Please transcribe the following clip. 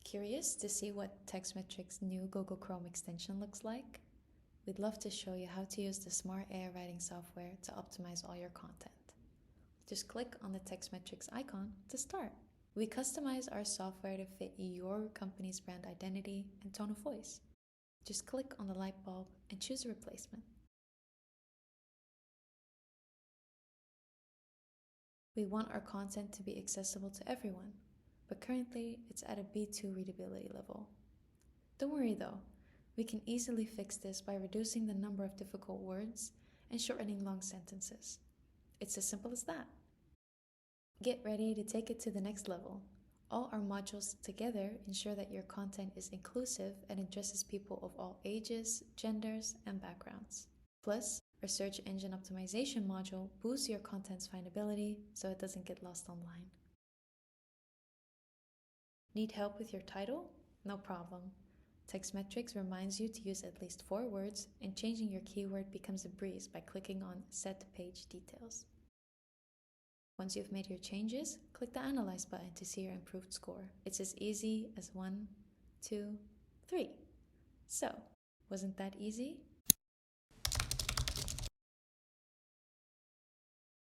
Curious to see what Textmetrics' new Google Chrome extension looks like? We'd love to show you how to use the smart AI writing software to optimize all your content. Just click on the Textmetrics icon to start. We customize our software to fit your company's brand identity and tone of voice. Just click on the light bulb and choose a replacement. We want our content to be accessible to everyone, but currently it's at a B2 readability level. Don't worry though, we can easily fix this by reducing the number of difficult words and shortening long sentences. It's as simple as that. Get ready to take it to the next level. All our modules together ensure that your content is inclusive and addresses people of all ages, genders, and backgrounds. Plus, our search engine optimization module boosts your content's findability so it doesn't get lost online. Need help with your title? No problem. Textmetrics reminds you to use at least 4 words, and changing your keyword becomes a breeze by clicking on Set Page Details. Once you've made your changes, click the Analyze button to see your improved score. It's as easy as 1, 2, 3. So, wasn't that easy?